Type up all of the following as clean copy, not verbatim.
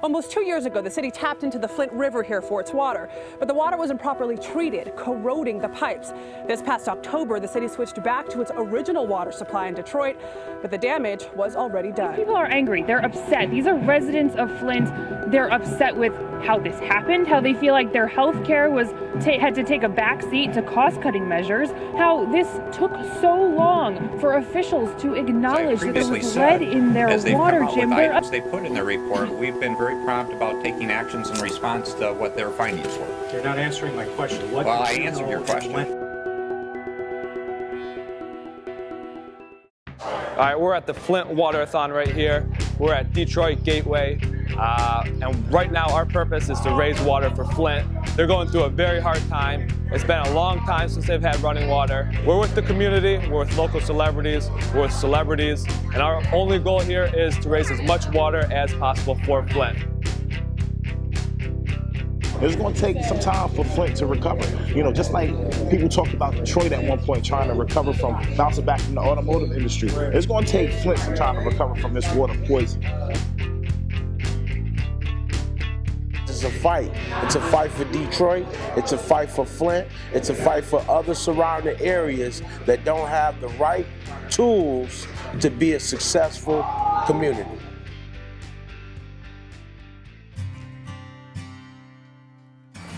Almost 2 years ago, the city tapped into the Flint River here for its water, but the water wasn't properly treated, corroding the pipes. This past October, the city switched back to its original water supply in Detroit, but the damage was already done. People are angry. They're upset. These are residents of Flint. They're upset with how this happened, how they feel like their health care had to take a back seat to cost-cutting measures, how this took so long for officials to acknowledge that there was lead in their water, Jim. Items they put in their report, we've been very prompt about taking actions in response to what their findings were. You're not answering my question. Well, I answered your question. All right, we're at the Flint Water-a-thon right here. We're at Detroit Gateway, and right now our purpose is to raise water for Flint. They're going through a very hard time. It's been a long time since they've had running water. We're with the community, we're with local celebrities, we're with celebrities, and our only goal here is to raise as much water as possible for Flint. It's going to take some time for Flint to recover. You know, just like people talked about Detroit at one point trying to recover from bouncing back from the automotive industry. It's going to take Flint some time to recover from this water poison. It's a fight. It's a fight for Detroit. It's a fight for Flint. It's a fight for other surrounding areas that don't have the right tools to be a successful community.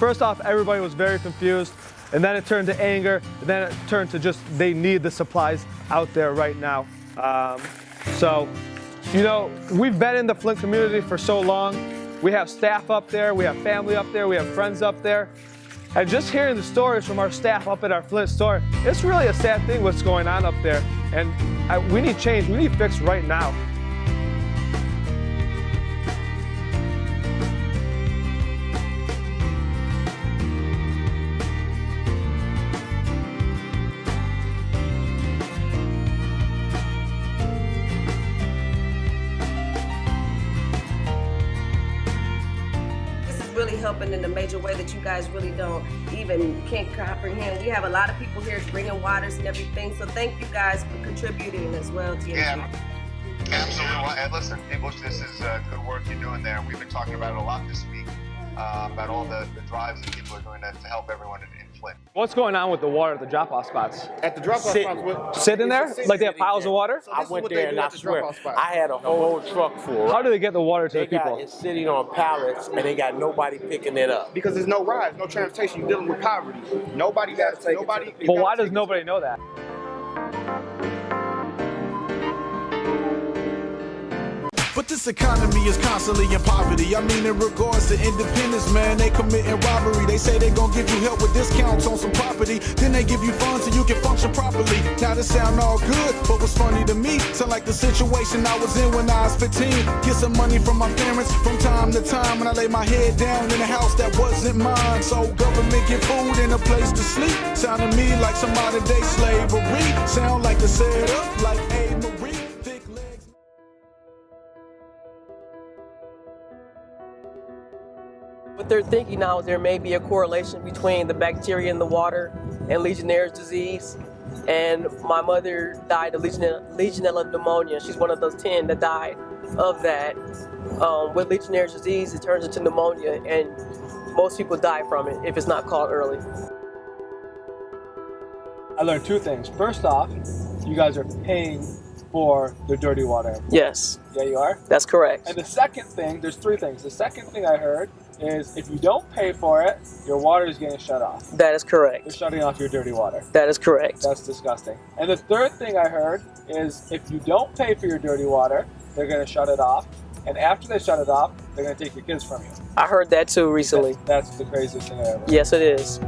First off, everybody was very confused, and then it turned to anger, and then it turned to just they need the supplies out there right now. So, you know, we've been in the Flint community for so long. We have staff up there, we have family up there, we have friends up there. And just hearing the stories from our staff up at our Flint store, it's really a sad thing what's going on up there. And we need change, we need fix right now. Really helping in a major way that you guys really can't comprehend. We have a lot of people here bringing waters and everything, so thank you guys for contributing as well to your Absolutely. And listen, people, this is good work you're doing there. We've been talking about it a lot this week, about all the drives that people are doing to help everyone in Flint. What's going on with the water at the drop-off spots? At the drop-off spots, sitting there? Like they have piles of water? I went there and I swear, I had a whole truck full. How do they get the water to the people? It's sitting on pallets and they got nobody picking it up. Because there's no rides, no transportation, you're dealing with poverty. Nobody has to, nobody. But why does nobody know that? But this economy is constantly in poverty. I mean, in regards to independence, man, they committing robbery. They say they gon' give you help with discounts on some property. Then they give you funds so you can function properly. Now this sound all good, but what's funny to me, sound like the situation I was in when I was 15. Get some money from my parents from time to time when I lay my head down in a house that wasn't mine. So government get food and a place to sleep. Sound to me like some modern day slavery. Sound like the setup, like A. Marie. What they're thinking now is there may be a correlation between the bacteria in the water and Legionnaire's disease. And my mother died of Legionella pneumonia. She's one of those 10 that died of that. With Legionnaire's disease, it turns into pneumonia, and most people die from it if it's not caught early. I learned two things. First off, you guys are paying for the dirty water. Yes. Yeah, you are? That's correct. And the second thing, there's three things. The second thing I heard is if you don't pay for it, your water is getting shut off. That is correct. They're shutting off your dirty water. That is correct. That's disgusting. And the third thing I heard is if you don't pay for your dirty water, they're going to shut it off. And after they shut it off, they're going to take your kids from you. I heard that too recently. That's the craziest thing I ever heard. Yes, it is.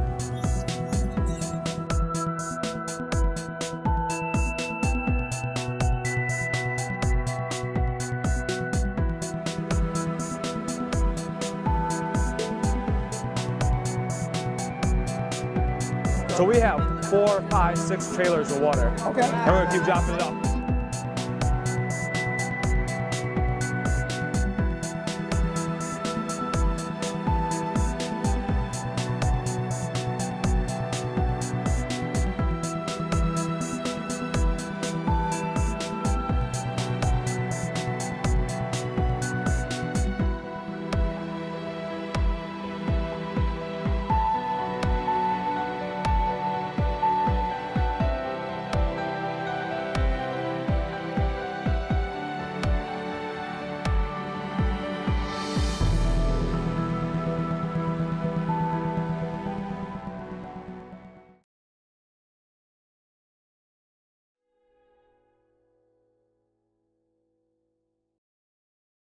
So we have 4, 5, 6 trailers of water. Okay. And we're going to keep dropping it off.